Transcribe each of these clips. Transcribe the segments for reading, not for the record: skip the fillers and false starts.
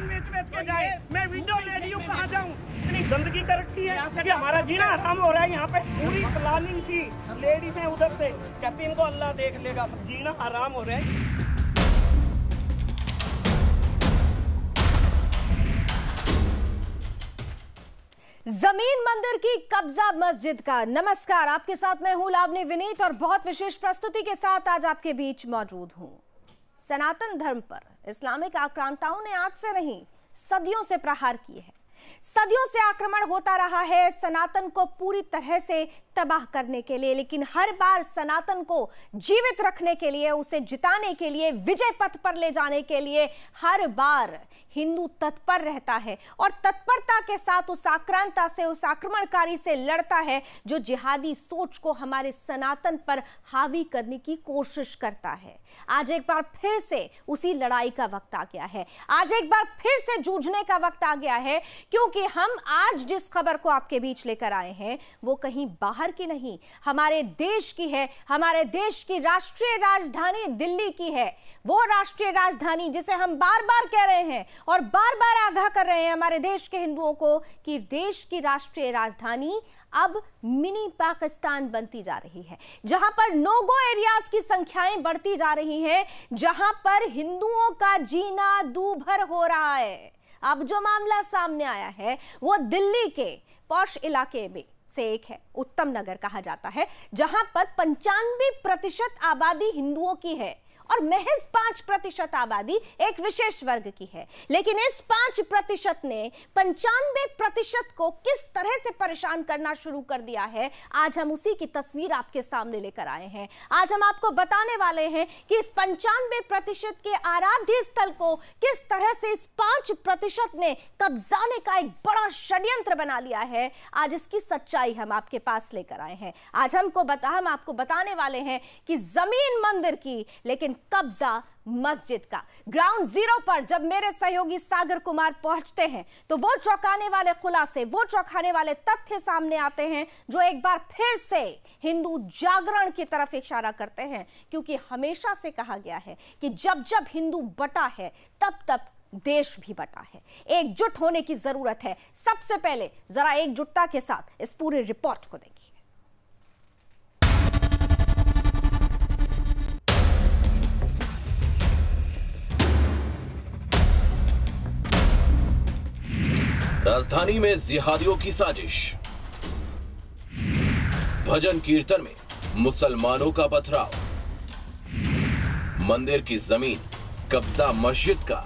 सामान बेच के जाए। मैं विंडो लेडी हूँ, कहाँ जाऊँ? इतनी गंदगी कर रखी है कि हमारा जीना हराम हो रहा है। यहाँ पे पूरी प्लानिंग थी, लेडीज हैं उधर से, कहती इनको अल्लाह देख लेगा, जीना हराम हो रहा है। जमीन मंदिर की कब्जा मस्जिद का नमस्कार। आपके साथ मैं हूं लावनी विनीत और बहुत विशेष प्रस्तुति के साथ आज आपके बीच मौजूद हूं। सनातन धर्म पर इस्लामिक आक्रांताओं ने आज से नहीं सदियों से प्रहार किए हैं। सदियों से आक्रमण होता रहा है सनातन को पूरी तरह से तबाह करने के लिए, लेकिन हर बार सनातन को जीवित रखने के लिए, उसे जिताने के लिए, विजय पथ पर ले जाने के लिए हर बार हिंदू तत्पर रहता है और तत्परता के साथ उस आक्रांता से, उस आक्रमणकारी से लड़ता है जो जिहादी सोच को हमारे सनातन पर हावी करने की कोशिश करता है। आज एक बार फिर से उसी लड़ाई का वक्त आ गया है। आज एक बार फिर से जूझने का वक्त आ गया है, क्योंकि हम आज जिस खबर को आपके बीच लेकर आए हैं वो कहीं बाहर की नहीं, हमारे देश की है। हमारे देश की राष्ट्रीय राजधानी दिल्ली की है। वो राष्ट्रीय राजधानी जिसे हम बार बार कह रहे हैं और बार बार आगाह कर रहे हैं हमारे देश के हिंदुओं को कि देश की राष्ट्रीय राजधानी अब मिनी पाकिस्तान बनती जा रही है, जहां पर नो गो एरियाज की संख्याएं बढ़ती जा रही हैं, जहां पर हिंदुओं का जीना दूभर हो रहा है। अब जो मामला सामने आया है वो दिल्ली के पॉश इलाके में से एक है, उत्तम नगर कहा जाता है, जहां पर 95% आबादी हिंदुओं की है और महज 5% आबादी एक विशेष वर्ग की है। लेकिन इस 5% ने 95% को किस तरह से परेशान करना शुरू कर दिया है, आज हम उसी की तस्वीर आपके सामने लेकर आए हैं। आज हम आपको बताने वाले हैं कि इस 95% के आराध्य स्थल को किस तरह से इस 5% ने कब्जाने का एक बड़ा षड्यंत्र बना लिया है। आज इसकी सच्चाई हम आपके पास लेकर आए हैं। आज हम आपको बताने वाले हैं कि जमीन मंदिर की, लेकिन कब्जा मस्जिद का। ग्राउंड जीरो पर जब मेरे सहयोगी सागर कुमार पहुंचते हैं तो वो चौंकाने वाले खुलासे, वो चौंकाने वाले तथ्य सामने आते हैं जो एक बार फिर से हिंदू जागरण की तरफ इशारा करते हैं, क्योंकि हमेशा से कहा गया है कि जब जब हिंदू बटा है तब तब देश भी बटा है। एकजुट होने की जरूरत है। सबसे पहले जरा एकजुटता के साथ इस पूरी रिपोर्ट को देखिए। राजधानी में जिहादियों की साजिश, भजन कीर्तन में मुसलमानों का पथराव, मंदिर की जमीन कब्जा मस्जिद का।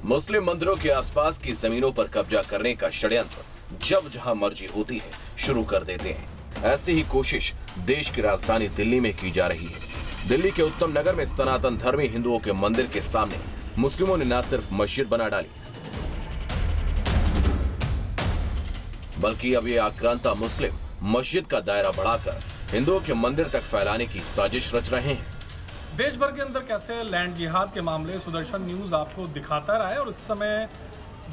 मुस्लिम मंदिरों के आसपास की जमीनों पर कब्जा करने का षड्यंत्र जब जहां मर्जी होती है शुरू कर देते हैं। ऐसी ही कोशिश देश की राजधानी दिल्ली में की जा रही है। दिल्ली के उत्तम नगर में सनातन धर्मी हिंदुओं के मंदिर के सामने मुस्लिमों ने न सिर्फ मस्जिद बना डाली, बल्कि अब ये आक्रांता मुस्लिम मस्जिद का दायरा बढ़ाकर हिंदुओं के मंदिर तक फैलाने की साजिश रच रहे हैं। देश भर के अंदर कैसे लैंड जिहाद के मामले सुदर्शन न्यूज आपको दिखाता रहा है और इस समय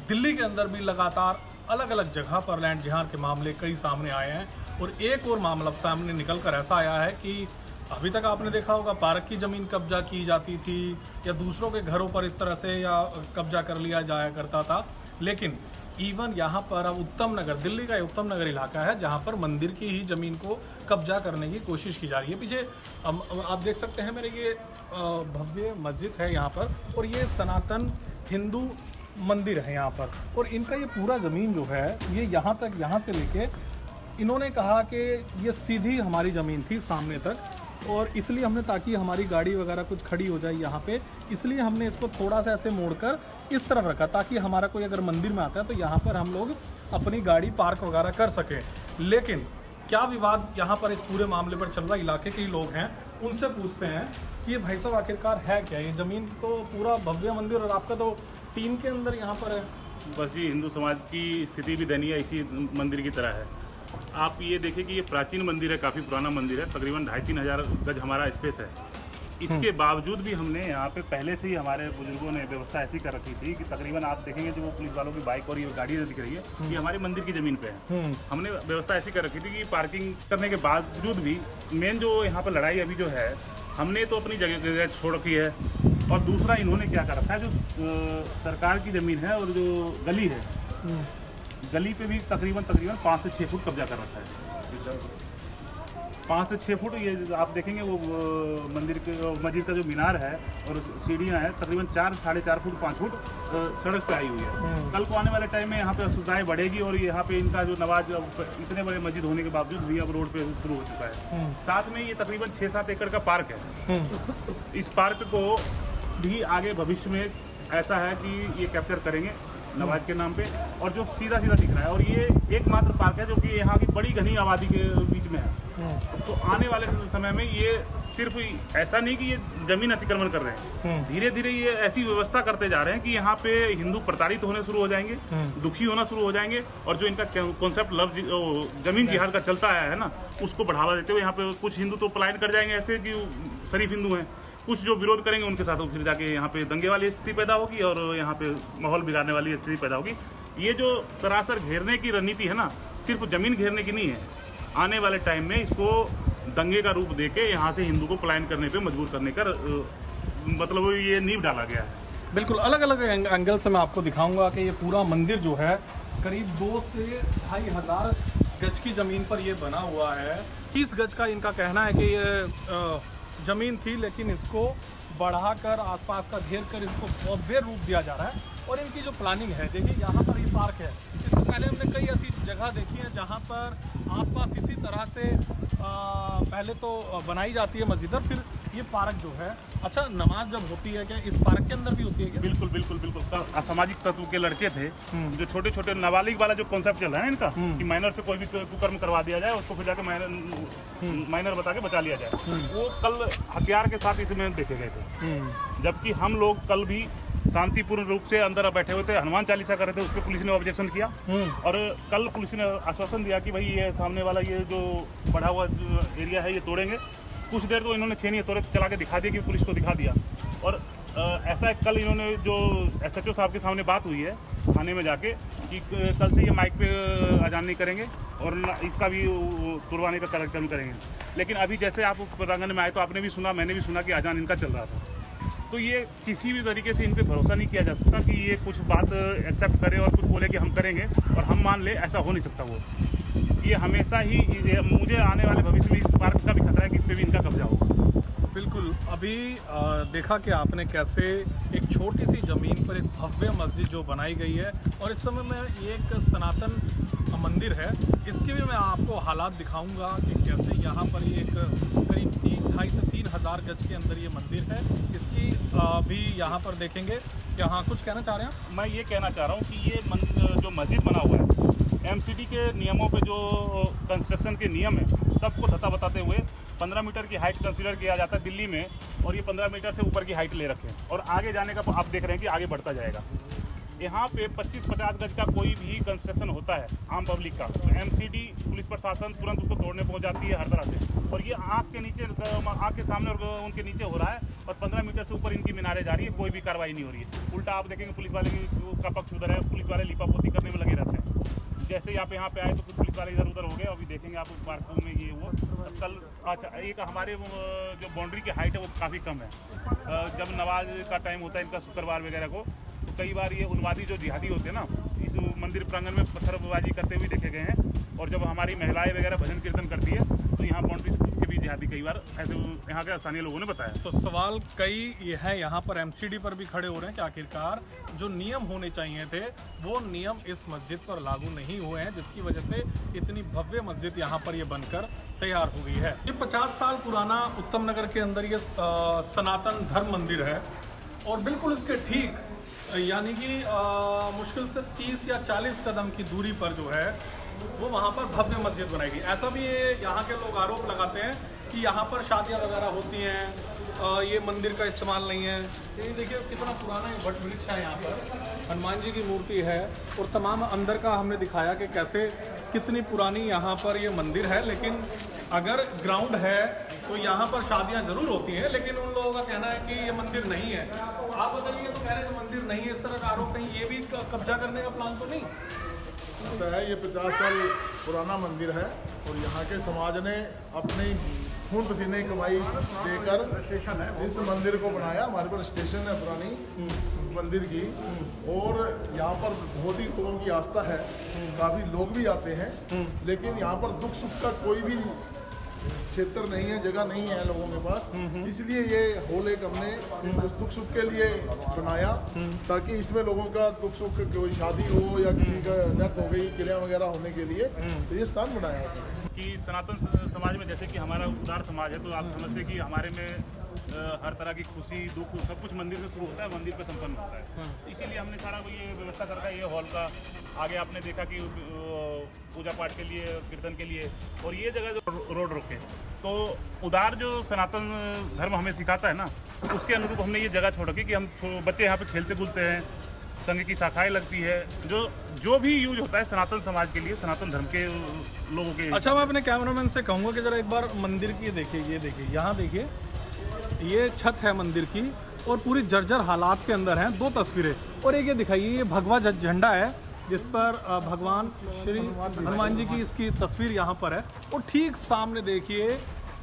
दिल्ली के अंदर भी लगातार अलग अलग जगह पर लैंड जिहाद के मामले कई सामने आए हैं। और एक और मामला सामने निकल कर ऐसा आया है कि अभी तक आपने देखा होगा पार्क की जमीन कब्जा की जाती थी या दूसरों के घरों पर इस तरह से या कब्जा कर लिया जाया करता था, लेकिन इवन यहाँ पर अब उत्तम नगर, दिल्ली का उत्तम नगर इलाका है जहाँ पर मंदिर की ही जमीन को कब्जा करने की कोशिश की जा रही है। पीछे आप देख सकते हैं मेरे ये भव्य मस्जिद है यहाँ पर और ये सनातन हिंदू मंदिर है यहाँ पर, और इनका ये पूरा ज़मीन जो है ये यहाँ तक, यहाँ से लेके इन्होंने कहा कि ये सीधी हमारी ज़मीन थी सामने तक, और इसलिए हमने, ताकि हमारी गाड़ी वगैरह कुछ खड़ी हो जाए यहाँ पे, इसलिए हमने इसको थोड़ा सा ऐसे मोड़कर इस तरफ रखा ताकि हमारा कोई अगर मंदिर में आता है तो यहाँ पर हम लोग अपनी गाड़ी पार्क वगैरह कर सकें। लेकिन क्या विवाद यहाँ पर इस पूरे मामले पर चल रहा, इलाके के ही लोग हैं, उनसे पूछते हैं कि ये भाई साहब आखिरकार है क्या, ये ज़मीन तो पूरा भव्य मंदिर और आपका तो टीम के अंदर यहाँ पर है। बस जी, हिंदू समाज की स्थिति भी दयनीय इसी मंदिर की तरह है। आप ये देखिए कि ये प्राचीन मंदिर है, काफ़ी पुराना मंदिर है, तकरीबन 2500-3000 हज़ार गज हमारा स्पेस है। इसके बावजूद भी हमने यहाँ पे पहले से ही हमारे बुजुर्गों ने व्यवस्था ऐसी कर रखी थी कि तकरीबन आप देखेंगे जो वो पुलिस वालों की बाइक और ये गाड़ी दिख रही है, ये हमारे मंदिर की ज़मीन पे है। हमने व्यवस्था ऐसी कर रखी थी कि पार्किंग करने के बावजूद भी मेन जो यहाँ पर लड़ाई अभी जो है हमने तो अपनी जगह छोड़ रखी है, और दूसरा इन्होंने क्या कर रखा है, जो सरकार की ज़मीन है और जो गली है, गली पे भी तकरीबन 5 से 6 फुट कब्जा कर रखा है। 5 से 6 फुट, ये आप देखेंगे वो मस्जिद का जो मीनार है और सीढ़ियाँ हैं, तकरीबन 4, साढ़े 4 फुट 5 फुट सड़क पे आई हुई है। कल को आने वाले टाइम में यहाँ पे असुविधाएं बढ़ेगी, और यहाँ पे इनका जो नवाज इतने बड़े मस्जिद होने के बावजूद भी अब रोड पे शुरू हो चुका है। साथ में ये तकरीबन 6-7 एकड़ का पार्क है। इस पार्क को भी आगे भविष्य में ऐसा है कि ये कैप्चर करेंगे नवाज के नाम पे, और जो सीधा दिख रहा है, और ये एकमात्र पार्क है जो कि यहाँ की बड़ी घनी आबादी के बीच में है। तो आने वाले समय में ये सिर्फ ऐसा नहीं कि ये जमीन अतिक्रमण कर रहे हैं, धीरे धीरे ये ऐसी व्यवस्था करते जा रहे हैं कि यहाँ पे हिंदू प्रताड़ित होने शुरू हो जाएंगे, दुखी होना शुरू हो जाएंगे, और जो इनका कॉन्सेप्ट जमीन जिहाद का चलता आया है ना, उसको बढ़ावा देते हुए यहाँ पे कुछ हिंदू तो पलायन कर जाएंगे ऐसे कि शरीफ हिंदू हैं, कुछ जो विरोध करेंगे उनके साथ फिर जाके यहाँ पे दंगे वाली स्थिति पैदा होगी और यहाँ पे माहौल बिगाड़ने वाली स्थिति पैदा होगी। ये जो सरासर घेरने की रणनीति है ना, सिर्फ जमीन घेरने की नहीं है, आने वाले टाइम में इसको दंगे का रूप देके यहाँ से हिंदू को पलायन करने पे मजबूर करने का मतलब ये नींव डाला गया है। बिल्कुल अलग अलग एंगल से मैं आपको दिखाऊंगा कि ये पूरा मंदिर जो है करीब 2 से 2.5 हज़ार गज की ज़मीन पर ये बना हुआ है। 30 गज का इनका कहना है कि ये ज़मीन थी, लेकिन इसको बढ़ाकर आसपास का घेर कर इसको भव्य रूप दिया जा रहा है। और इनकी जो प्लानिंग है, देखिए यहाँ पर ये पार्क है, इससे पहले हमने कई ऐसी जगह देखी है जहाँ पर आसपास इसी तरह से पहले तो बनाई जाती है मस्जिद, और फिर ये पार्क जो है, अच्छा नमाज जब होती है क्या इस पार्क के अंदर भी होती है क्या? बिल्कुल बिल्कुल बिल्कुल। असामाजिक तत्व के लड़के थे जो छोटे छोटे नाबालिग वाला जो कॉन्सेप्ट चल रहा है इनका कि माइनर से कोई भी कुकर्म करवा दिया जाए, उसको फिर जाके माइनर बता के बचा लिया जाए, वो कल हथियार के साथ इसमें देखे गए थे। जबकि हम लोग कल भी शांतिपूर्ण रूप से अंदर बैठे हुए थे, हनुमान चालीसा कर रहे थे, उस पर पुलिस ने ऑब्जेक्शन किया, और कल पुलिस ने आश्वासन दिया कि भाई ये सामने वाला ये जो बढ़ा हुआ एरिया है ये तोड़ेंगे। कुछ देर तो इन्होंने छेनी तोड़े चला के दिखा दिया कि पुलिस को दिखा दिया, और ऐसा कल इन्होंने जो SHO साहब के सामने बात हुई है थाने में जाके कि कल से ये माइक पे अजान नहीं करेंगे और इसका भी तुड़वाने का कार्यक्रम करेंगे। लेकिन अभी जैसे आप प्रांगण में आए तो आपने भी सुना, मैंने भी सुना कि अजान इनका चल रहा था। तो ये किसी भी तरीके से इन पे भरोसा नहीं किया जा सकता कि ये कुछ बात एक्सेप्ट करे और कुछ बोले कि हम करेंगे और हम मान ले, ऐसा हो नहीं सकता। वो ये हमेशा ही मुझे आने वाले भविष्य में इस पार्क का भी खतरा है कि इस पर भी इनका कब्जा होगा। बिल्कुल। अभी देखा कि आपने कैसे एक छोटी सी ज़मीन पर एक भव्य मस्जिद जो बनाई गई है, और इस समय में ये एक सनातन मंदिर है, इसके भी मैं आपको हालात दिखाऊंगा कि कैसे यहाँ पर ये एक करीब 2.5 से 3 हज़ार गज के अंदर ये मंदिर है। इसकी भी यहाँ पर देखेंगे। यहाँ कुछ कहना चाह रहे हैं? मैं ये कहना चाह रहा हूँ कि ये जो मस्जिद बना हुआ है, MCD के नियमों पे जो कंस्ट्रक्शन के नियम है सबको धता बताते हुए 15 मीटर की हाइट कंसीडर किया जाता है दिल्ली में, और ये 15 मीटर से ऊपर की हाइट ले रखे हैं, और आगे जाने का आप देख रहे हैं कि आगे बढ़ता जाएगा। यहाँ पे 25-50 गज का कोई भी कंस्ट्रक्शन होता है आम पब्लिक का, तो MCD पुलिस प्रशासन तुरंत उसको तोड़ने पहुँच जाती है हर तरह से, और ये आँख के सामने और उनके नीचे हो रहा है, और 15 मीटर से ऊपर इनकी मीनारें जा रही है, कोई भी कार्रवाई नहीं हो रही है। उल्टा आप देखेंगे पुलिस वाले का पक्ष उधर है, पुलिस वाले लिपापोती करने में लगे रहते हैं। जैसे आप यहाँ पे आए तो कुछ पुलिस वाले इधर उधर हो गए, अभी देखेंगे आप पार्कों में ये वो कल। अच्छा, एक हमारे जो बाउंड्री की हाइट है वो काफ़ी कम है। जब नमाज का टाइम होता है इनका शुक्रवार वगैरह को, तो कई बार ये उन्मादी जो जिहादी होते हैं ना, इस मंदिर प्रांगण में पत्थरबाजी करते हुए देखे गए हैं, और जब हमारी महिलाएं वगैरह भजन कीर्तन करती है तो यहाँ बाउंड्री से कूद के भी जिहादी कई बार ऐसे यहाँ के स्थानीय लोगों ने बताया। तो सवाल कई ये है, यहाँ पर MCD पर भी खड़े हो रहे हैं कि आखिरकार जो नियम होने चाहिए थे वो नियम इस मस्जिद पर लागू नहीं हुए हैं, जिसकी वजह से इतनी भव्य मस्जिद यहाँ पर ये बनकर तैयार हो गई है। ये 50 साल पुराना उत्तम नगर के अंदर ये सनातन धर्म मंदिर है, और बिल्कुल इसके ठीक यानी कि मुश्किल से 30 या 40 कदम की दूरी पर जो है वो वहाँ पर भव्य मस्जिद बनाएगी। ऐसा भी यहाँ के लोग आरोप लगाते हैं कि यहाँ पर शादियाँ वगैरह होती हैं, ये मंदिर का इस्तेमाल नहीं है। ये देखिए कितना पुराना ये वट वृक्ष है, यहाँ पर हनुमान जी की मूर्ति है, और तमाम अंदर का हमने दिखाया कि कैसे कितनी पुरानी यहाँ पर ये मंदिर है। लेकिन अगर ग्राउंड है तो यहाँ पर शादियाँ ज़रूर होती हैं, लेकिन उन लोगों का कहना है कि ये मंदिर नहीं है। आप बताइए, तो कह रहे हैं कि मंदिर नहीं है, इस तरह का आरोप नहीं, ये भी कब्जा करने का प्लान तो नहीं? ऐसा है, ये 50 साल पुराना मंदिर है और यहाँ के समाज ने अपनी खून पसीने की कमाई देकर इस मंदिर को बनाया। हमारे पास स्टेशन है पुरानी मंदिर की, और यहाँ पर बहुत ही लोगों की आस्था है, काफ़ी लोग भी आते हैं, लेकिन यहाँ पर दुख सुख का कोई भी क्षेत्र नहीं है, जगह नहीं है लोगों के पास, इसलिए ये हॉल एक हमने उस दुख सुख के लिए बनाया, ताकि इसमें लोगों का दुख सुख, कोई शादी हो या किसी का डेथ हो गई, क्रिया वगैरह होने के लिए तो ये स्थान बनाया कि सनातन समाज में जैसे कि हमारा उदार समाज है, तो आप समझते कि हमारे में हर तरह की खुशी दुख सब कुछ मंदिर से शुरू होता है, मंदिर पे संपन्न होता है। इसीलिए हमने सारा ये व्यवस्था कर रखा है, ये हॉल का। आगे आपने देखा कि पूजा पाठ के लिए, कीर्तन के लिए, और ये जगह जो रोड रोके, तो उदार जो सनातन धर्म हमें सिखाता है ना, उसके अनुरूप हमने ये जगह छोड़ रखी कि हम बच्चे यहाँ पे खेलते कूदते हैं, संघ की शाखाएं लगती है, जो भी यूज होता है सनातन समाज के लिए, सनातन धर्म के लोगों के। अच्छा, मैं अपने कैमरामैन से कहूँगा कि जरा एक बार मंदिर की देखिए, ये देखिए, यहाँ देखिए, ये छत है मंदिर की और पूरी जर्जर हालात के अंदर हैं। 2 तस्वीरें, और एक ये दिखाइए, ये भगवा झंडा है जिस पर भगवान श्री हनुमान जी की इसकी तस्वीर यहाँ पर है, और ठीक सामने देखिए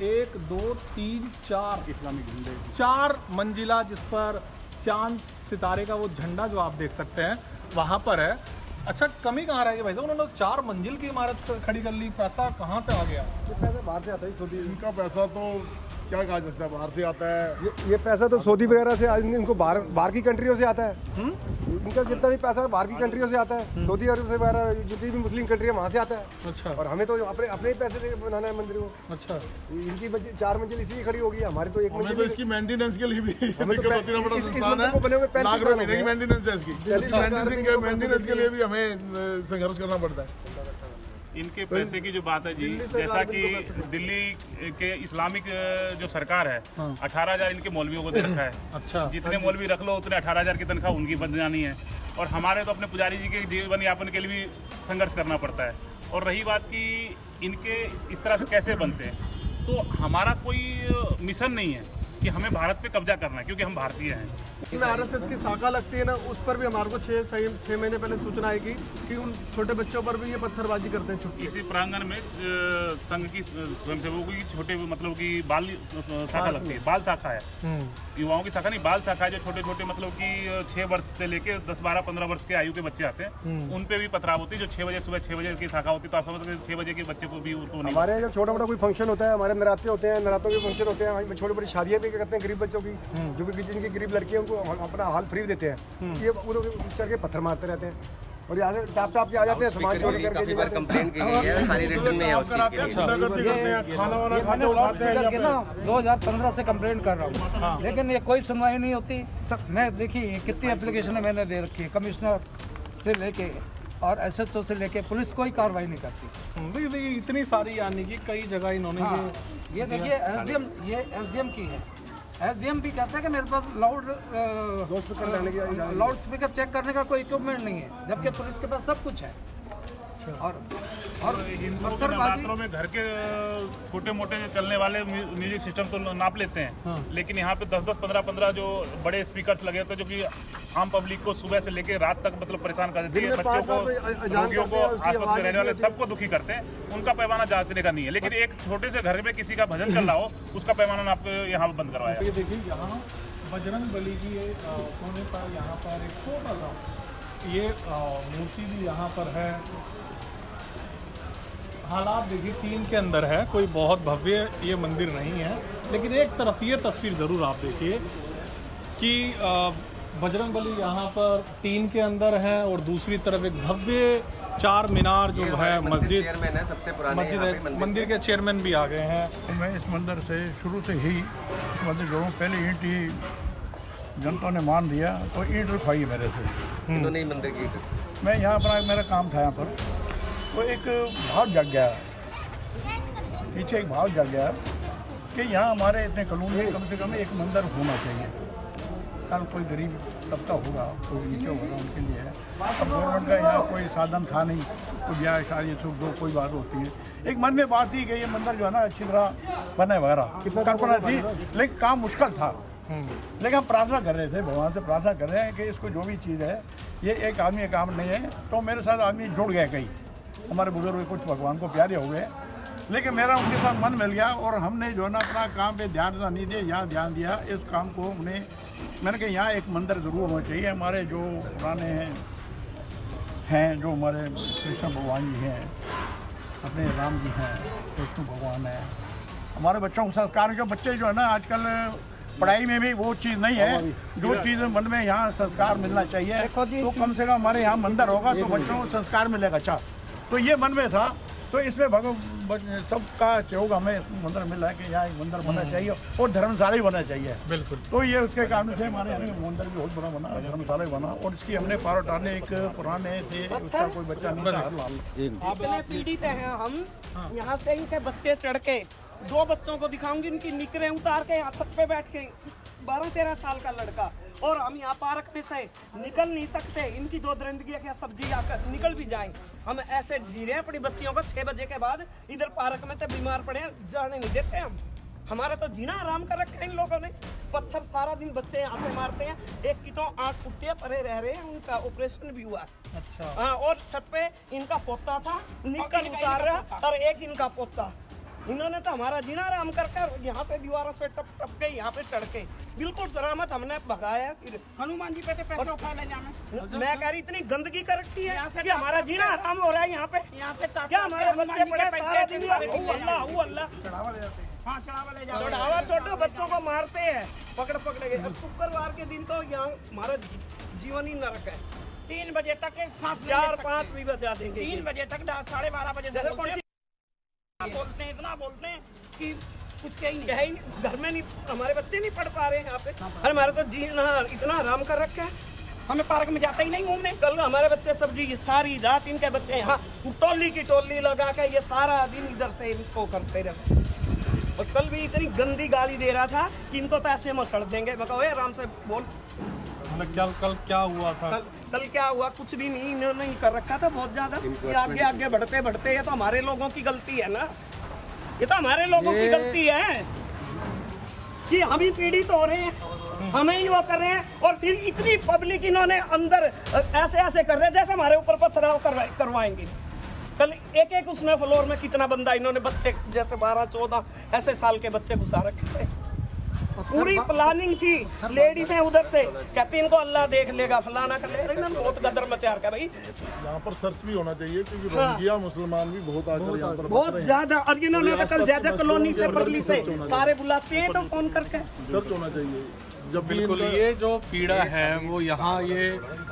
1 2 3 4 इस्लामिक झंडे, 4 मंजिला जिस पर चांद सितारे का वो झंडा जो आप देख सकते हैं वहाँ पर है। अच्छा, कमी कहाँ रह गई भाई साहब, उन्होंने 4 मंजिल की इमारत खड़ी कर ली, पैसा कहाँ से आ गया? ये पैसा बाहर से आता है, इनका पैसा तो क्या कहा जाता है, बाहर से आता है। ये पैसा तो सऊदी वगैरह से, इनको बाहर की कंट्रियों से आता है। इनका जितना भी पैसा बाहर की कंट्रियों से आता है, सऊदी अरब से वगैरह जितनी भी मुस्लिम कंट्री है वहाँ से आता है। अच्छा, और हमें तो अपने ही पैसे से बनाना है मंदिर को। अच्छा, इनकी 4 मंजिल इसलिए खड़ी होगी, हमारे तो 1 मंजिल। तो इसकी मेंटेनेंस के लिए भी हमें तो बड़ा संस्थान है, लाख रुपए महीने की मेंटेनेंस है इसकी, मेंटेनेंस के लिए भी हमें संघर्ष करना पड़ता है। इनके पैसे की जो बात है जी, जैसा कि दिल्ली के इस्लामिक जो सरकार है, 18,000 इनके मौलवियों को दे रखा है। अच्छा, जितने मौलवी रख लो उतने 18,000 की तनख्वाह उनकी बन जानी है, और हमारे तो अपने पुजारी जी के जीवन यापन के लिए भी संघर्ष करना पड़ता है। और रही बात कि इनके इस तरह से कैसे बनते हैं, तो हमारा कोई मिशन नहीं है कि हमें भारत पे कब्जा करना है, क्योंकि हम भारतीय हैं। इसमें आरएसएस की शाखा लगती है ना, उस पर भी हमारे को 6 महीने पहले सूचना आएगी कि उन छोटे बच्चों पर भी ये पत्थरबाजी करते हैं छुट्टी। इसी प्रांगण में संघ की स्वयंसेवकों की छोटे मतलब की बाल शाखा लगती है, बाल शाखा है, युवाओं की शाखा नहीं, बाल शाखा है, जो छोटे छोटे मतलब कि 6 वर्ष से लेके 10, 12, 15 वर्ष के आयु के बच्चे आते हैं, उन पे भी पथराव होती है। जो 6 बजे सुबह 6 बजे की शाखा होती है, तो आप समझ सकते हैं 6 बजे के बच्चे को भी उनको नहीं। हमारे जब छोटा मोटा कोई फंक्शन होता है, हमारे नवरात्रे होते हैं, नवरात्रों के फंक्शन होते हैं, छोटी बड़ी शादियाँ भी करते हैं गरीब बच्चों की, जो भी जिनकी गरीब लड़की है उनको अपना हाल फ्री देते हैं। ये चढ़ के पत्थर मारते रहते हैं और यहाँ से टाप के आ जाते हैं, सामान चोरी करके। कंप्लेंट की गई है, सारी रिटर्न में है उस चीज के लिए। मैंने लाउड स्पीकर के ना 2015 से कंप्लेंट कर रहा हूँ, लेकिन ये कोई सुनवाई नहीं होती। मैं देखिए कितनी एप्लीकेशनें मैंने दे रखी है, कमिश्नर से लेके और एसएचओ से लेके पुलिस कोई कार्रवाई नहीं करती। देखिए इतनी सारी यानी कि कई जगह इन्होंने ये देखिए एसडीएम, ये एसडीएम की है। एसडीएम भी कहता है कि मेरे पास लाउड स्पीकर चेक करने का कोई इक्विपमेंट नहीं है, जबकि पुलिस के पास सब कुछ है। और हिंदुओं के नवरात्रों में घर के छोटे मोटे चलने वाले म्यूजिक सिस्टम तो नाप लेते हैं, लेकिन यहाँ पे 10-10, 15-15 जो बड़े स्पीकर्स लगे होते हैं, जो कि आम पब्लिक को सुबह से लेकर रात तक मतलब परेशान कर देते हैं, बच्चों को, रोगियों को, आसपास में रहने वाले सबको दुखी करते हैं। उनका पैमाना जांचने का नहीं है, लेकिन एक छोटे से घर में किसी का भजन चल रहा हो, उसका पैमाना आपको यहाँ बंद करवाया। ये देखिए यहाँ बजरंग बली की कोने पर यहाँ पर एक छोटा सा ये मूर्ति भी यहाँ पर है। हालात देखिए टीन के अंदर है, कोई बहुत भव्य ये मंदिर नहीं है, लेकिन एक तरफ ये तस्वीर ज़रूर आप देखिए कि बजरंग बली यहाँ पर टीन के अंदर है और दूसरी तरफ एक भव्य 4 मीनार जो है मस्जिद है, सबसे पुराने मस्जिद है। मंदिर के चेयरमैन भी आ गए हैं। मैं इस मंदिर से शुरू से ही इस मंदिर जोड़ूँ, पहले ईंट ही जनता ने मान दिया तो ईंट रखवाई मेरे से, इन्होंने मंदिर की। मैं यहाँ पर मेरा काम था यहाँ पर, तो एक भाव जग गया पीछे, एक भाव जग गया कि यहाँ हमारे इतने कॉलोनी कम से कम एक मंदिर होना चाहिए। कल कोई गरीब तबका होगा, कोई नीचे होगा, उनके लिए है। अब गवर्नमेंट का यहाँ कोई साधन था नहीं, कोई ब्याह शादी सुख दो कोई बात होती है। एक मन में बात थी कि ये मंदिर जो है ना अच्छी तरह बने वगैरह कल्पना थी, लेकिन काम मुश्किल था। लेकिन हम प्रार्थना कर रहे थे, भगवान से प्रार्थना कर रहे हैं कि इसको जो भी चीज़ है, ये एक आदमी का काम नहीं है। तो मेरे साथ आदमी जुड़ गए, कई हमारे बुजुर्ग कुछ भगवान को प्यारे हो गए, लेकिन मेरा उनके साथ मन मिल गया और हमने जो है ना अपना काम पे ध्यान नहीं दिया, यहाँ ध्यान दिया। इस काम को मैंने कहा यहाँ एक मंदिर ज़रूर होना चाहिए। हमारे जो पुराने हैं जो हमारे कृष्ण भगवान जी हैं, अपने राम जी हैं, विष्णु भगवान है, हमारे बच्चों को संस्कार, जो बच्चे जो है ना आजकल पढ़ाई में भी वो चीज़ नहीं है, जो चीज़ मन में यहाँ संस्कार मिलना चाहिए, तो कम से कम हमारे यहाँ मंदिर होगा तो बच्चों को संस्कार मिलेगा। अच्छा, तो ये मन में था, तो इसमें सबका सहयोग हमें मंदिर मिल रहा है कि यहाँ एक मंदिर बनना चाहिए और धर्मशाला ही बनना चाहिए। बिल्कुल, तो ये उसके कारण से हमारे यहाँ मंदिर भी बहुत बड़ा बना, धर्मशाला ही बना। और इसकी हमने पारोटाने एक पुराने थे, उसका कोई बच्चा नहीं था। इतने पीड़ित हैं हम, यहाँ से इनके बच्चे चढ़ के, 2 बच्चों को दिखाऊंगी, इनकी निकरें उतार के यहाँ छत पे बैठ के, 12-13 साल का लड़का, और हम यहाँ पार्क में से निकल नहीं सकते। इनकी 2 दरिंदगियाँ क्या सब्जी आकर निकल भी जाएं, हम ऐसे जी रहे हैं अपनी बच्चियों को। 6 बजे के बाद इधर पार्क में से बीमार पड़े हैं, जाने नहीं देते हम। हमारा तो जीना आराम कर रखा है इन लोगों ने। पत्थर सारा दिन बच्चे यहाँ से मारते हैं। एक की तो आँख फुटती है, परे रह रहे हैं, उनका ऑपरेशन भी हुआ। अच्छा, हाँ, और छत पे इनका पोता था, निकल उतार रहा, और एक इनका पोता। इन्होंने तो हमारा जीना आराम कर यहाँ से दीवारों से टप के यहाँ पे चढ़ के बिल्कुल सलामत हमने भगाया। फिर हनुमान जी पे पैसे उठा ले जाना। मैं कह रही इतनी गंदगी कर रखी है कि हमारा जीना आराम हो रहा है यहाँ पे। क्या हमारे बच्चे पड़े सारा दिन अल्लाह चढ़ावा छोटो बच्चों को मारते हैं, पकड़ के। शुक्रवार के दिन तो यहाँ हमारा जीवन ही नरक है। 3 बजे तक 4-5 भी बजा देंगे। 3 बजे तक 12:30 बजे बोलते हैं, इतना बोलते हैं कि कुछ कहीं नहीं, घर में नहीं, हमारे बच्चे नहीं पढ़ पा रहे हैं यहाँ पे। अरे हमारे तो जीना इतना आराम कर रखा है, हमें पार्क में जाता ही नहीं घूमने। कल हमारे बच्चे सब जी सारी रात इनके बच्चे यहाँ टोली की टोली लगा के ये सारा दिन इधर से इनको करते रहे। और कल भी इतनी गंदी गाली दे रहा था कि इनको तो ऐसे मसड़ देंगे। मैं कहा आराम से बोल, कल क्या हुआ था? कल क्या हुआ? कुछ भी नहीं, इन्होंने कर रखा था बहुत ज्यादा। ये आगे बढ़ते ये तो हमारे लोगों की गलती है ना, ये तो हमारे लोगों की गलती है कि हम ही पीड़ित हो रहे हैं, हमें ही वो कर रहे हैं। और फिर इतनी पब्लिक इन्होंने अंदर ऐसे कर रहे हैं जैसे हमारे ऊपर पथराव करवाएंगे। कल एक उसमें फ्लोर में कितना बंदा इन्होंने बच्चे जैसे 12-14 ऐसे साल के बच्चे घुसा रखे थे। पूरी प्लानिंग थी, लेडीज हैं उधर से कहती इनको अल्लाह देख लेगा, फलाना कर लेगा। बहुत गदर मचा रखा भाई। यहाँ पर सर्च भी होना चाहिए क्योंकि रोहिंग्या मुसलमान भी बहुत आकर यहाँ पर बहुत ज्यादा। और इन्होंने कल जाजा कॉलोनी से परली से सारे बुलाते हैं तो फोन करके सर्च होना चाहिए। जब बिल्कुल ये जो पीड़ा है वो यहाँ ये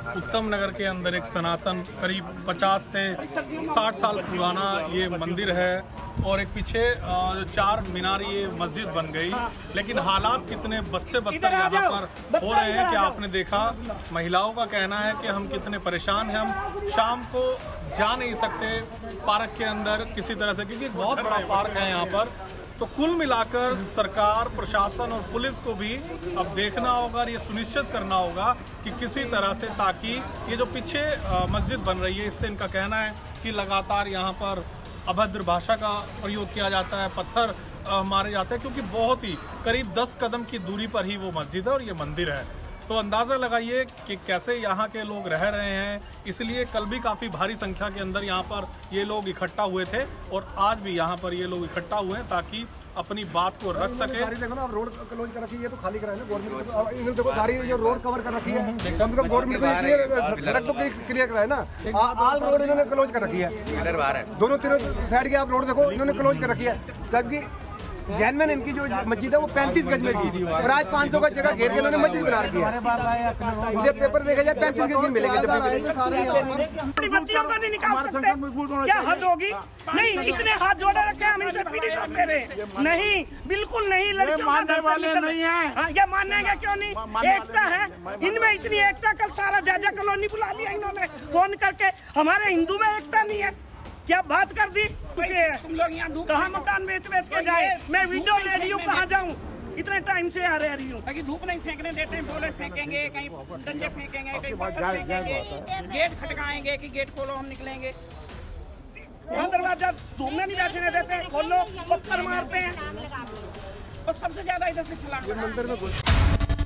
उत्तम नगर के अंदर एक सनातन करीब 50 से 60 साल पुराना ये मंदिर है और एक पीछे 4 मीनार ये मस्जिद बन गई। लेकिन हालात कितने बद से बदतर यहाँ पर हो रहे हैं कि आपने देखा। महिलाओं का कहना है कि हम कितने परेशान हैं, हम शाम को जा नहीं सकते पार्क के अंदर किसी तरह से, क्योंकि बहुत बड़ा पार्क है यहाँ पर। तो कुल मिलाकर सरकार, प्रशासन और पुलिस को भी अब देखना होगा और ये सुनिश्चित करना होगा कि किसी तरह से, ताकि ये जो पीछे मस्जिद बन रही है इससे इनका कहना है कि लगातार यहाँ पर अभद्र भाषा का प्रयोग किया जाता है, पत्थर मारे जाते हैं, क्योंकि बहुत ही करीब 10 कदम की दूरी पर ही वो मस्जिद है और ये मंदिर है। तो अंदाज़ा लगाइए कि कैसे यहाँ के लोग रह रहे हैं। इसलिए कल भी काफ़ी भारी संख्या के अंदर यहाँ पर ये लोग इकट्ठा हुए थे और आज भी यहाँ पर ये लोग इकट्ठा हुए हैं ताकि अपनी बात को रख सके। देखो ना, रोड क्लोज कर रखी है, ये तो खाली कराए ना गवर्नमेंट। देखो सारी जो रोड कवर कर रखी है, कम से कम गवर्नमेंट को इसलिए सड़क तो क्लियर कराए ना। आल रोड इन्होंने क्लोज कर रखी है, दोनों तीनों साइड के आप रोड देखो इन्होंने क्लोज कर रखी है। जबकि जैन में इनकी जो मस्जिद है वो 35 गज में थी और आज 500 का जगह घेर के इन्होंने मस्जिद बना रखी है। मुझे पेपर देखा जाए 35 गज मिलेंगे। बच्चियों को नहीं निकाल सकते, क्या हद होगी? नहीं, इतने हाथ जोड़े रखे हम इनसे पीड़ित होते रहे। नहीं, बिल्कुल नहीं, लड़कियों वाले नहीं है। ये मानेंगे क्यों नहीं? एकता है इनमें, इतनी एकता। कल सारा जाजा कॉलोनी बुला लिया इन्होंने फोन करके। हमारे हिंदू में एकता नहीं है, क्या बात कर दी? तुम लोग यहाँ कहाँ मकान बेच के जाए? मैं विंडो ले रही हूँ, कहाँ जाऊँ? इतने टाइम से आ रही हूँ। ताकि धूप नहीं सेकने देते हैं, बोले फेंकेंगे, कहीं डंडे फेंकेंगे, कहीं पत्थर फेंकेंगे, गेट खटकाएंगे कि गेट खोलो हम निकलेंगे। दरवाजा धूप में नहीं बैठने देते, खोलो पत्थर मारते हैं। और सबसे ज्यादा इधर से चला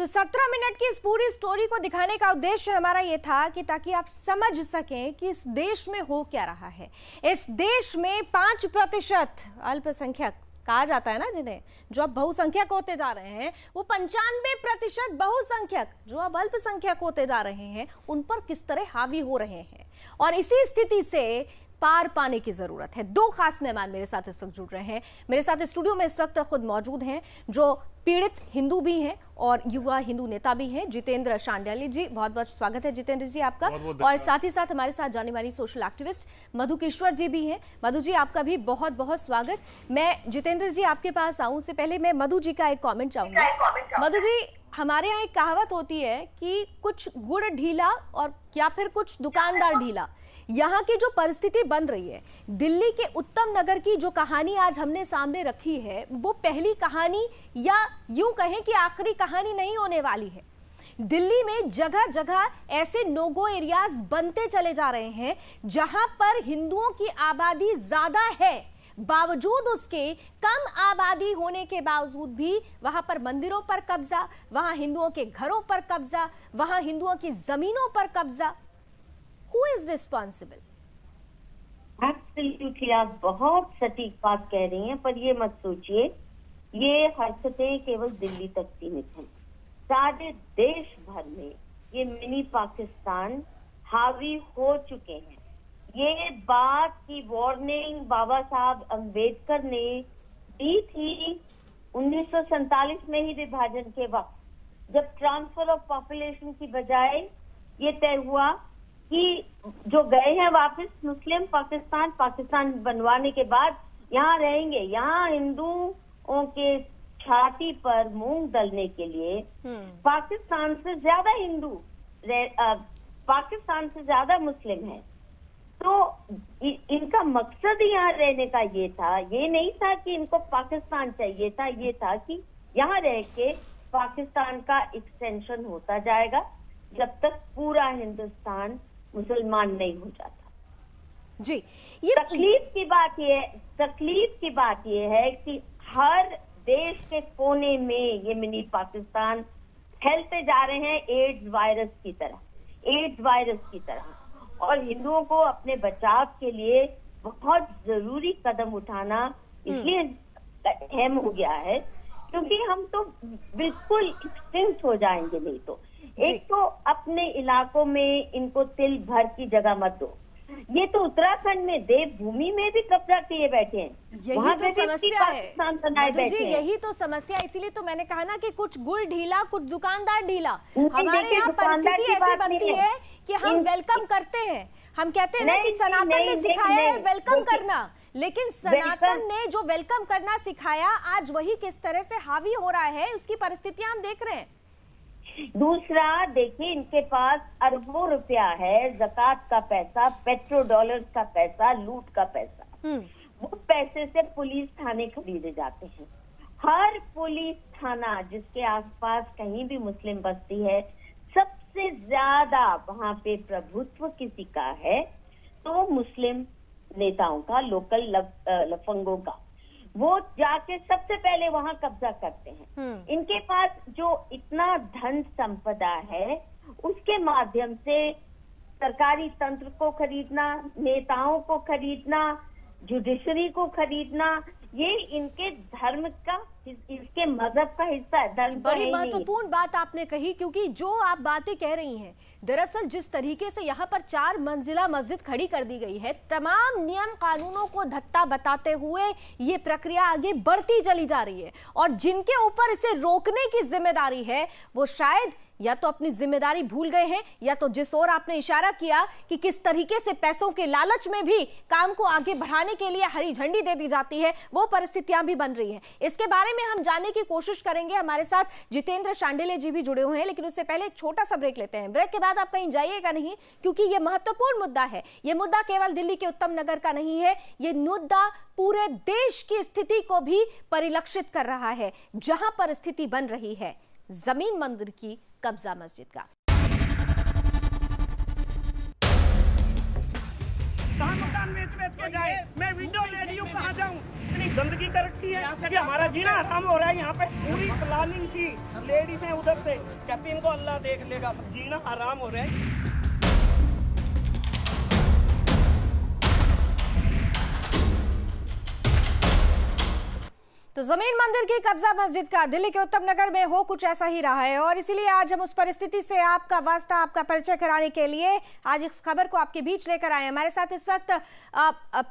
तो 17 मिनट की इस पूरी स्टोरी को दिखाने का उद्देश्य हमारा ये था कि ताकि आप समझ सकें कि इस देश में हो क्या रहा है। इस देश में 5% अल्पसंख्यक कहा जाता है ना जिन्हें, जो अब बहुसंख्यक होते जा रहे हैं, वो 95% बहुसंख्यक जो अब अल्पसंख्यक होते जा रहे हैं, उन पर किस तरह हावी हो रहे हैं। और इसी स्थिति से पार पाने की जरूरत है। दो खास मेहमान मेरे साथ इस वक्त जुड़ रहे हैं। मेरे साथ स्टूडियो में इस वक्त खुद मौजूद हैं, जो पीड़ित हिंदू भी हैं और युवा हिंदू नेता भी हैं, जितेंद्र शांडिल्य जी। बहुत बहुत स्वागत है जितेंद्र जी आपका। और साथ ही साथ हमारे साथ जाने वाली सोशल एक्टिविस्ट मधुकेश्वर जी भी हैं। मधु जी आपका भी बहुत बहुत स्वागत। मैं जितेंद्र जी आपके पास आऊं से पहले मैं मधु जी का एक कॉमेंट चाहूंगी। मधु जी, हमारे यहाँ एक कहावत होती है कि कुछ गुड़ ढीला और या फिर कुछ दुकानदार ढीला। यहाँ की जो परिस्थिति बन रही है, दिल्ली के उत्तम नगर की जो कहानी आज हमने सामने रखी है, वो पहली कहानी या यूं कहें कि आखिरी कहानी नहीं होने वाली है। दिल्ली में जगह जगह ऐसे नो-गो एरियाज बनते चले जा रहे हैं जहां पर हिंदुओं की आबादी ज्यादा है, बावजूद उसके कम आबादी होने के बावजूद भी वहां पर मंदिरों पर कब्जा, वहां हिंदुओं के घरों पर कब्जा, वहां हिंदुओं की जमीनों पर कब्जा। Who is responsible? Absolutely, आप बहुत सटीक बात कह रही हैं, पर ये मत सोचिए ये हरकतें केवल दिल्ली तक सीमित हैं। सारे देश भर में ये मिनी पाकिस्तान हावी हो चुके हैं। ये बात की वार्निंग बाबा साहब अम्बेडकर ने दी थी 1947 में ही विभाजन के वक्त, जब ट्रांसफर ऑफ पॉपुलेशन की बजाय ये तय हुआ कि जो गए हैं वापस मुस्लिम पाकिस्तान बनवाने के बाद यहाँ रहेंगे। यहाँ हिंदुओं के छाती पर मूंग दलने के लिए पाकिस्तान से ज्यादा हिंदू, पाकिस्तान से ज्यादा मुस्लिम है। तो इनका मकसद यहाँ रहने का ये था, ये नहीं था कि इनको पाकिस्तान चाहिए था, ये था कि यहाँ रह के पाकिस्तान का एक्सटेंशन होता जाएगा जब तक पूरा हिंदुस्तान मुसलमान नहीं हो जाता। जी, ये तकलीफ की बात ये है कि हर देश के कोने में ये मिनी पाकिस्तान फैलते जा रहे हैं एड्स वायरस की तरह। और हिंदुओं को अपने बचाव के लिए बहुत जरूरी कदम उठाना इसलिए अहम हो गया है क्योंकि हम तो बिल्कुल एक्सटिंक्ट हो जाएंगे नहीं तो। एक तो अपने इलाकों में इनको तिल भर की जगह मत दो। ये तो उत्तराखंड में देवभूमि में भी कब्जा किए बैठे हैं, यही तो समस्या है जी, यही तो समस्या। इसीलिए तो मैंने कहा ना कि कुछ गुड़ ढीला कुछ दुकानदार ढीला। हमारे यहाँ परिस्थिति ऐसी बनती है कि हम वेलकम करते हैं, हम कहते हैं ना कि सनातन ने सिखाया है वेलकम करना, लेकिन सनातन ने जो वेलकम करना सिखाया आज वही किस तरह से हावी हो रहा है उसकी परिस्थितियां हम देख रहे हैं। दूसरा देखिए, इनके पास अरबों रुपया है, ज़कात का पैसा, पेट्रो डॉलर्स का पैसा, लूट का पैसा। वो पैसे से पुलिस थाने खरीदे जाते हैं। हर पुलिस थाना जिसके आसपास कहीं भी मुस्लिम बस्ती है, सबसे ज्यादा वहां पे प्रभुत्व किसी का है तो मुस्लिम नेताओं का, लोकल लफंगों का। वो जाके सबसे पहले वहां कब्जा करते हैं। इनके पास जो इतना धन संपदा है उसके माध्यम से सरकारी तंत्र को खरीदना, नेताओं को खरीदना, जुडिशरी को खरीदना, ये इनके धर्म का, इसके मजहब का हिस्सा है। धर्म बड़ी महत्वपूर्ण बात आपने कही, क्योंकि जो आप बातें कह रही हैं, दरअसल जिस तरीके से यहाँ पर 4 मंजिला मस्जिद खड़ी कर दी गई है, तमाम नियम कानूनों को धत्ता बताते हुए ये प्रक्रिया आगे बढ़ती चली जा रही है। और जिनके ऊपर इसे रोकने की जिम्मेदारी है वो शायद या तो अपनी जिम्मेदारी भूल गए हैं, या तो जिस ओर आपने इशारा किया कि किस तरीके से पैसों के लालच में भी काम को आगे बढ़ाने के लिए हरी झंडी दे दी जाती है, वो परिस्थितियां भी बन रही हैं। इसके बारे में हम जानने की कोशिश करेंगे। हमारे साथ जितेंद्र शांडिल्य जी भी जुड़े हुए हैं, लेकिन उससे पहले एक छोटा सा ब्रेक लेते हैं। ब्रेक के बाद आप कहीं जाइएगा नहीं, क्योंकि ये महत्वपूर्ण मुद्दा है। ये मुद्दा केवल दिल्ली के उत्तम नगर का नहीं है, ये मुद्दा पूरे देश की स्थिति को भी परिलक्षित कर रहा है, जहां पर स्थिति बन रही है जमीन मंदिर की, कब्जा मस्जिद का। कहाँ मकान बेच के जाए? मैं विंडो लेडी हूँ, कहाँ जाऊँ? इतनी गंदगी कर रखी है कि हमारा जीना हराम हो रहा है यहाँ पे। पूरी प्लानिंग की लेडीज हैं उधर से, कहती इनको अल्लाह देख लेगा, जीना हराम हो रहा है। तो जमीन मंदिर की कब्जा मस्जिद का दिल्ली के उत्तम नगर में हो कुछ ऐसा ही रहा है और इसीलिए आज हम उस परिस्थिति से आपका वास्ता, आपका परिचय कराने के लिए आज इस खबर को आपके बीच लेकर आए हैं। हमारे साथ इस वक्त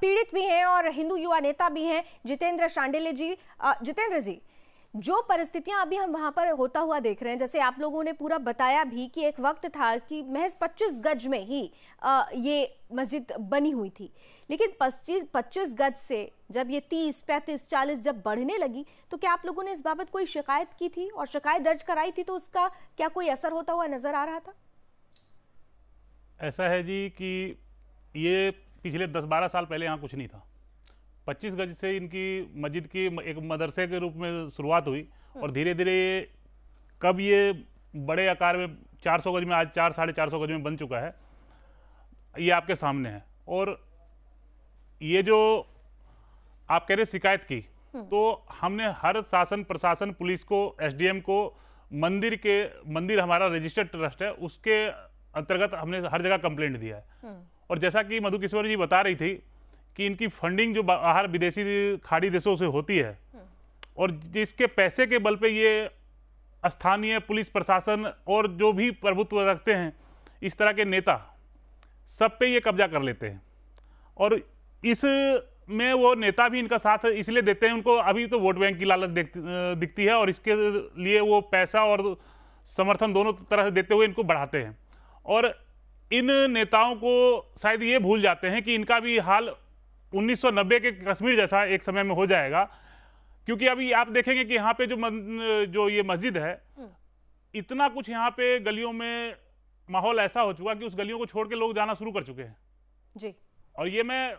पीड़ित भी हैं और हिंदू युवा नेता भी हैं जितेंद्र शांडिल्य जी। जितेंद्र जी, जो परिस्थितियां अभी हम वहां पर होता हुआ देख रहे हैं, जैसे आप लोगों ने पूरा बताया भी कि एक वक्त था कि महज 25 गज में ही ये मस्जिद बनी हुई थी, लेकिन 25 गज से जब ये 30, 35, 40 जब बढ़ने लगी तो क्या आप लोगों ने इस बाबत कोई शिकायत की थी और शिकायत दर्ज कराई थी, तो उसका क्या कोई असर होता हुआ नजर आ रहा था? ऐसा है जी कि ये पिछले 10-12 साल पहले यहाँ कुछ नहीं था। 25 गज से इनकी मस्जिद की एक मदरसे के रूप में शुरुआत हुई और धीरे धीरे कब ये बड़े आकार में 400 गज में, आज 400-450 गज में बन चुका है, ये आपके सामने है। और ये जो आप कह रहे शिकायत की, तो हमने हर शासन प्रशासन, पुलिस को, एसडीएम को, मंदिर हमारा रजिस्टर्ड ट्रस्ट है, उसके अंतर्गत हमने हर जगह कंप्लेंट दिया है। और जैसा कि मधु किशोर जी बता रही थी कि इनकी फंडिंग जो बाहर विदेशी खाड़ी देशों से होती है और जिसके पैसे के बल पे ये स्थानीय पुलिस प्रशासन और जो भी प्रभुत्व रखते हैं, इस तरह के नेता, सब पे ये कब्जा कर लेते हैं। और इसमें वो नेता भी इनका साथ इसलिए देते हैं, उनको अभी तो वोट बैंक की लालच दिखती है और इसके लिए वो पैसा और समर्थन दोनों तरह से देते हुए इनको बढ़ाते हैं। और इन नेताओं को शायद ये भूल जाते हैं कि इनका भी हाल 1990 के कश्मीर जैसा एक समय में हो जाएगा, क्योंकि अभी आप देखेंगे कि यहाँ पे जो ये मस्जिद है, इतना कुछ यहाँ पे गलियों में माहौल ऐसा हो चुका कि उस गलियों को छोड़ के लोग जाना शुरू कर चुके हैं जी। और ये मैं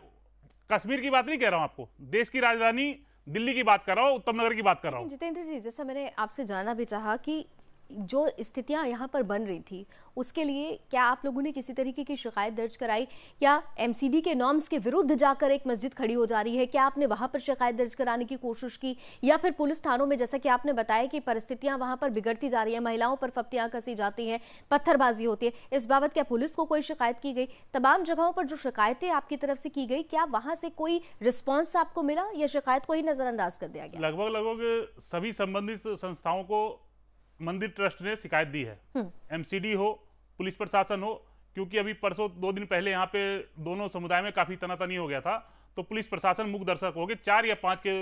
कश्मीर की बात नहीं कह रहा हूँ, आपको देश की राजधानी दिल्ली की बात कर रहा हूँ, उत्तम नगर की बात कर रहा हूँ। जितेंद्र जी, जैसा मैंने आपसे जानना भी चाहा कि जो स्थितियां यहाँ पर बन रही थी, उसके लिए क्या आप लोगों ने किसी तरीके की शिकायत दर्ज कराई? क्या एमसीडी के नॉर्म्स के विरुद्ध जाकर एक मस्जिद खड़ी हो जा रही है, क्या आपने वहां पर शिकायत दर्ज कराने की कोशिश की? या फिर पुलिस थानों में, जैसा कि आपने बताया कि परिस्थितियां वहां पर बिगड़ती जा रही है, महिलाओं पर फप्तियां कसी जाती हैं, पत्थरबाजी होती है, इस बाबत क्या पुलिस को कोई शिकायत की गई? तमाम जगहों पर जो शिकायतें आपकी तरफ से की गई, क्या वहां से कोई रिस्पॉन्स आपको मिला या शिकायत को ही नजरअंदाज कर दिया गया? लगभग सभी संबंधित संस्थाओं को मंदिर ट्रस्ट ने शिकायत दी है, एमसीडी हो, पुलिस प्रशासन हो, क्योंकि अभी परसों 2 दिन पहले यहाँ पे दोनों समुदाय में काफी तनातनी हो गया था, तो पुलिस प्रशासन मूक दर्शक हो गए, 4 या 5 के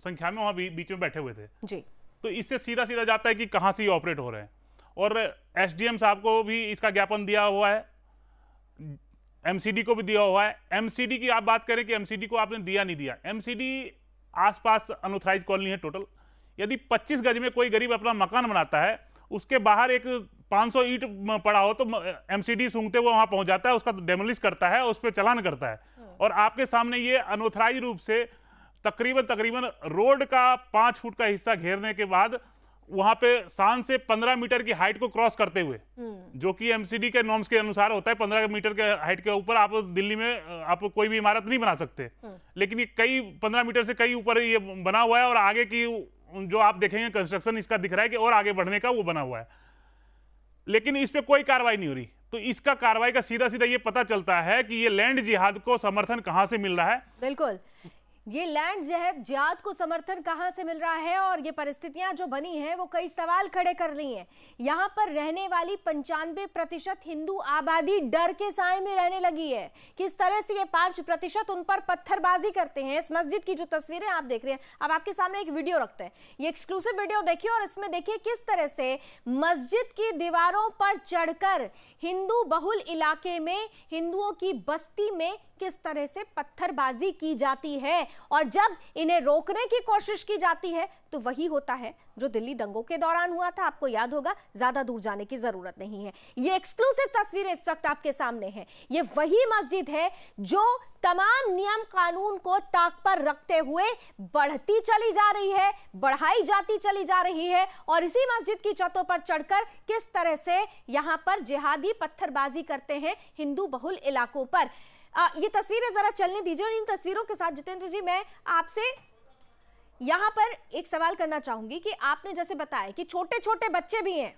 संख्या में वहां बीच में बैठे हुए थे जी। तो इससे सीधा सीधा जाता है कि कहां से ये ऑपरेट हो रहे हैं। और एसडीएम साहब को भी इसका ज्ञापन दिया हुआ है, एमसीडी को भी दिया हुआ है। एमसीडी की आप बात करें कि एमसीडी को आपने दिया नहीं दिया, एमसीडी आसपास अनऑथराइज कॉलोनी है टोटल। यदि 25 गज में कोई गरीब अपना मकान बनाता है, उसके बाहर एक 500 ईंट पड़ा हो तो एमसीडी सूंघते हुए वहां पहुंच जाता है, उसका डेमोलिश करता है, उस पर चालान करता है। और आपके सामने ये अनऑथराइज रूप से तकरीबन रोड का 5 फुट का हिस्सा घेरने के बाद वहां पे शान से 15 मीटर की हाइट को क्रॉस करते हुए, जो कि एमसीडी के नॉर्म्स के अनुसार होता है, 15 मीटर के हाइट के ऊपर आप दिल्ली में आप कोई भी इमारत नहीं बना सकते, लेकिन ये कई 15 मीटर से कई ऊपर ये बना हुआ है। और आगे की जो आप देखेंगे कंस्ट्रक्शन इसका दिख रहा है कि और आगे बढ़ने का वो बना हुआ है, लेकिन इस पे कोई कार्रवाई नहीं हो रही। तो इसका कार्रवाई का सीधा सीधा ये पता चलता है कि ये लैंड जिहाद को समर्थन कहां से मिल रहा है। बिल्कुल, ये लैंड जिहाद को समर्थन कहां से मिल रहा है और ये परिस्थितियां जो बनी हैं वो कई सवाल खड़े कर रही हैं। यहां पर रहने वाली 95% हिंदू आबादी डर के साए में रहने लगी है। किस तरह से ये 5% उन पर पत्थरबाजी करते हैं। इस मस्जिद की जो तस्वीरें आप देख रहे हैं, अब आपके सामने एक वीडियो रखते हैं, ये एक्सक्लूसिव वीडियो देखिए और इसमें देखिए किस तरह से मस्जिद की दीवारों पर चढ़कर हिंदू बहुल इलाके में, हिंदुओं की बस्ती में किस तरह से पत्थरबाजी की जाती है। और जब इन्हें रोकने की कोशिश की जाती है तो वही होता है जो दिल्ली दंगों के दौरान हुआ था। आपको याद होगा, ज्यादा दूर जाने की जरूरत नहीं है। ये एक्सक्लूसिव तस्वीरें इस वक्त आपके सामने हैं। ये वही मस्जिद है जो तमाम नियम कानून को ताक पर रखते हुए बढ़ती चली जा रही है, बढ़ाई जाती चली जा रही है। और इसी मस्जिद की छतों पर चढ़कर किस तरह से यहां पर जिहादी पत्थरबाजी करते हैं हिंदू बहुल इलाकों पर। ये तस्वीरें जरा चलने दीजिए और इन तस्वीरों के साथ जितेंद्र जी मैं आपसे यहाँ पर एक सवाल करना चाहूंगी कि आपने जैसे बताया कि छोटे छोटे बच्चे भी हैं,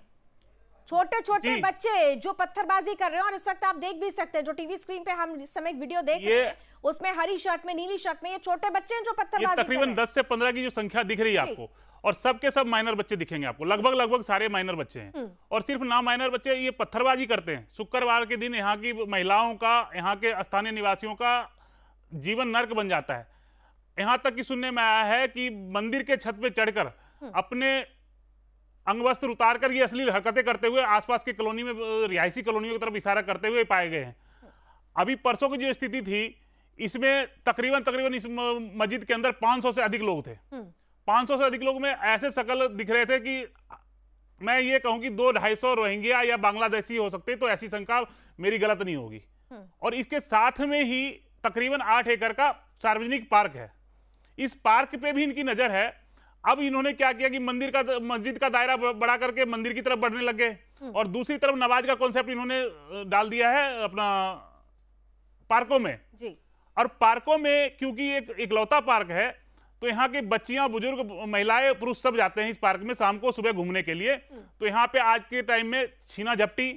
छोटे छोटे बच्चे जो पत्थरबाजी कर रहे हैं, और इस वक्त आप देख भी सकते हैं जो टीवी स्क्रीन पे हम इस समय वीडियो देख रहे हैं उसमें हरी शर्ट में नीली शर्ट में ये छोटे बच्चे हैं जो पत्थरबाजी तकरीबन 10 से 15 की जो संख्या दिख रही है आपको, और सबके सब माइनर बच्चे दिखेंगे आपको, लगभग सारे माइनर बच्चे हैं। और सिर्फ ना माइनर बच्चे ये पत्थरबाजी करते हैं। शुक्रवार के दिन यहाँ की महिलाओं का, यहाँ के स्थानीय निवासियों का जीवन नर्क बन जाता है। यहाँ तक कि सुनने में आया है कि मंदिर के छत पे चढ़कर अपने अंगवस्त्र उतार कर ये अश्लील हरकतें करते हुए आसपास के कॉलोनी में, रिहायशी कॉलोनियों की तरफ इशारा करते हुए पाए गए हैं। अभी परसों की जो स्थिति थी इसमें तकरीबन इस मस्जिद के अंदर 500 से अधिक लोग थे। 500 से अधिक लोग में ऐसे शकल दिख रहे थे कि मैं ये कहूं कि 200-250 रोहिंग्या या बांग्लादेशी हो सकते, तो ऐसी शंका मेरी गलत नहीं होगी। और इसके साथ में ही तकरीबन 8 एकड़ का सार्वजनिक पार्क है। इस पार्क पे भी इनकी नजर है। अब इन्होंने क्या किया कि मस्जिद का दायरा बढ़ा करके मंदिर की तरफ बढ़ने लग गए, और दूसरी तरफ नमाज का कॉन्सेप्ट इन्होंने डाल दिया है अपना पार्कों में जी। और पार्कों में क्योंकि एक इकलौता पार्क है तो यहाँ के बच्चियां, बुजुर्ग, महिलाएं, पुरुष सब जाते हैं इस पार्क में शाम को सुबह घूमने के लिए। तो यहाँ पे आज के टाइम में छीना झपटी,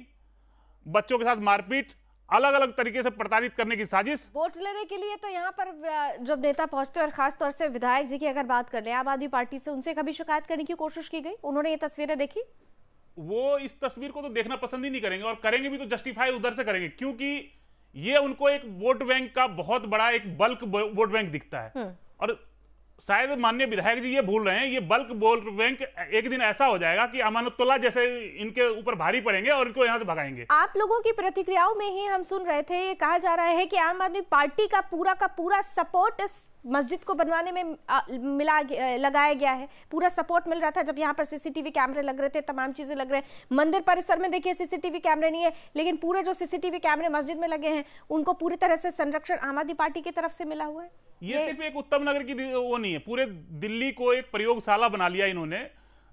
बच्चों के साथ मारपीट, अलग अलग तरीके से प्रताड़ित करने की साजिश। वोट लेने के लिए तो यहाँ पर जब नेता पहुंचते हैं, और खास तौर से विधायक जी की अगर बात कर लें आम आदमी पार्टी से, उनसे कभी शिकायत करने की कोशिश की गई? उन्होंने ये तस्वीरें देखी? वो इस तस्वीर को तो देखना पसंद ही नहीं करेंगे, और करेंगे भी तो जस्टिफाई उधर से करेंगे, क्योंकि ये उनको एक वोट बैंक का बहुत बड़ा एक बल्क वोट बैंक दिखता है। और शायद माननीय विधायक जी ये भूल रहे हैं, ये बल्क वोट बैंक एक दिन ऐसा हो जाएगा कि अमानतुल्लाह जैसे इनके ऊपर भारी पड़ेंगे और इनको यहाँ से भगाएंगे। आप लोगों की प्रतिक्रियाओं में ही हम सुन रहे थे, ये कहा जा रहा है कि आम आदमी पार्टी का पूरा सपोर्ट इस मस्जिद को बनवाने में लगाया गया है। पूरा सपोर्ट मिल रहा था जब यहाँ पर सीसीटीवी कैमरे लग रहे थे, तमाम चीजें लग रहे हैं। मंदिर परिसर में देखिए सीसीटीवी कैमरे नहीं है, लेकिन पूरे जो सीसीटीवी कैमरे मस्जिद में लगे हैं उनको पूरी तरह से संरक्षण आम आदमी पार्टी की तरफ से मिला हुआ है। ये सिर्फ एक उत्तम नगर की वो नहीं है, पूरे दिल्ली को एक प्रयोगशाला बना लिया इन्होंने।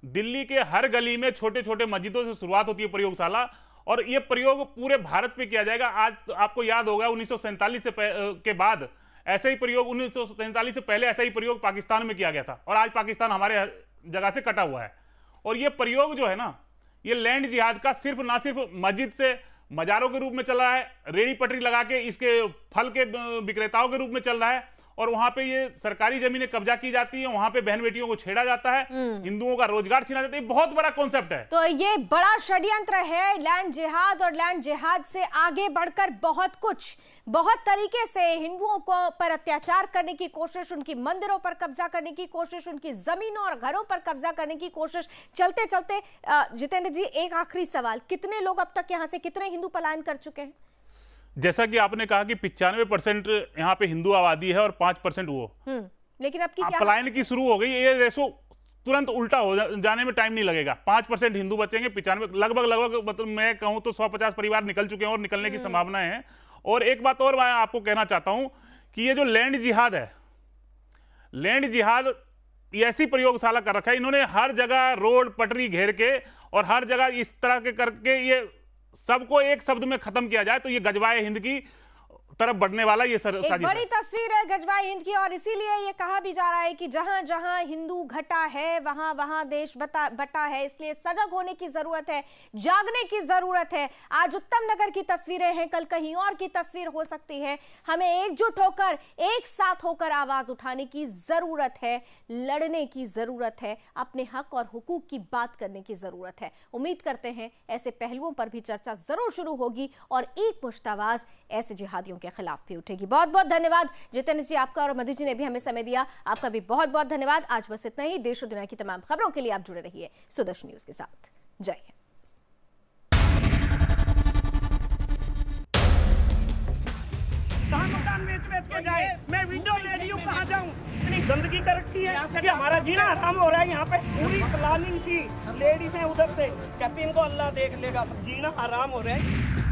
दिल्ली के हर गली में छोटे छोटे मस्जिदों से शुरुआत होती है प्रयोगशाला, और ये प्रयोग पूरे भारत पे किया जाएगा। आज आपको याद होगा 1947 के बाद ऐसे ही प्रयोग, 1947 से पहले ऐसा ही प्रयोग पाकिस्तान में किया गया था, और आज पाकिस्तान हमारे जगह से कटा हुआ है। और ये प्रयोग जो है ना, ये लैंड जिहाद का ना सिर्फ मस्जिद से मजारों के रूप में चल रहा है, रेडी पटरी लगा के इसके फल के विक्रेताओं के रूप में चल रहा है, और वहां पे ये सरकारी जमीनें कब्जा की जाती है, वहां पे बहन बेटियों को छेड़ा जाता है, हिंदुओं का रोजगार छीना जाता है। बहुत बड़ा कॉन्सेप्ट है। तो ये बड़ा षड्यंत्र है लैंड जिहाद, और लैंड जिहाद से आगे बढ़कर बहुत तरीके से हिंदुओं को पर अत्याचार करने की कोशिश, उनकी मंदिरों पर कब्जा करने की कोशिश, उनकी जमीनों और घरों पर कब्जा करने की कोशिश। चलते चलते जितेंद्र जी, एक आखिरी सवाल, कितने लोग अब तक यहाँ से, कितने हिंदू पलायन कर चुके हैं? जैसा कि आपने कहा कि 95% यहाँ पे हिंदू आबादी है और 5% वो, लेकिन अब की क्या पलायन की शुरू हो गई। ये रेशो तुरंत उल्टा हो जाने में टाइम नहीं लगेगा। 5% हिंदू बचेंगे, 95 लगभग मतलब मैं कहूँ तो 150 परिवार निकल चुके हैं और निकलने की संभावनाएं हैं। और एक बात और मैं आपको कहना चाहता हूं कि ये जो लैंड जिहाद है, लैंड जिहाद ऐसी प्रयोगशाला कर रखा है इन्होंने, हर जगह रोड पटरी घेर के और हर जगह इस तरह के करके ये सबको एक शब्द में खत्म किया जाए तो ये गजवाए हिंद की तरफ बढ़ने वाला ये साजिश है। बड़ी तस्वीर है गजवाए हिंद की, और इसीलिए ये कहा भी जा रहा है कि जहां जहां हिंदू घटा है वहां वहां देश बटा है। इसलिए सजग होने की जरूरत है, जागने की जरूरत है। आज उत्तम नगर की तस्वीरें हैं, कल कहीं और की तस्वीर हो सकती है। हमें एकजुट होकर, एक साथ होकर आवाज उठाने की जरूरत है, लड़ने की जरूरत है, अपने हक और हुकूक की बात करने की जरूरत है। उम्मीद करते हैं ऐसे पहलुओं पर भी चर्चा जरूर शुरू होगी और एक मुश्त आवाज ऐसे जिहादियों के खिलाफ भी उठेगी। बहुत बहुत धन्यवाद जितेंद्र जी आपका, और मधु जी ने भी हमें समय दिया, आपका भी बहुत बहुत धन्यवाद। आज बस इतना ही। देश और दुनिया की तमाम खबरों के लिए आप जुड़े रहिए सुदर्शन न्यूज के साथ। जय हिंद। मकान बेच के जाए, मैं विंडो लेडी हूँ, कहाँ जाऊँ? इतनी गंदगी कर रखी है कि हमारा जीना हराम हो रहा है। यहाँ पे पूरी प्लानिंग थी, लेडीज हैं उधर से, कहती इनको अल्लाह देख लेगा, जीना हराम हो रहा है।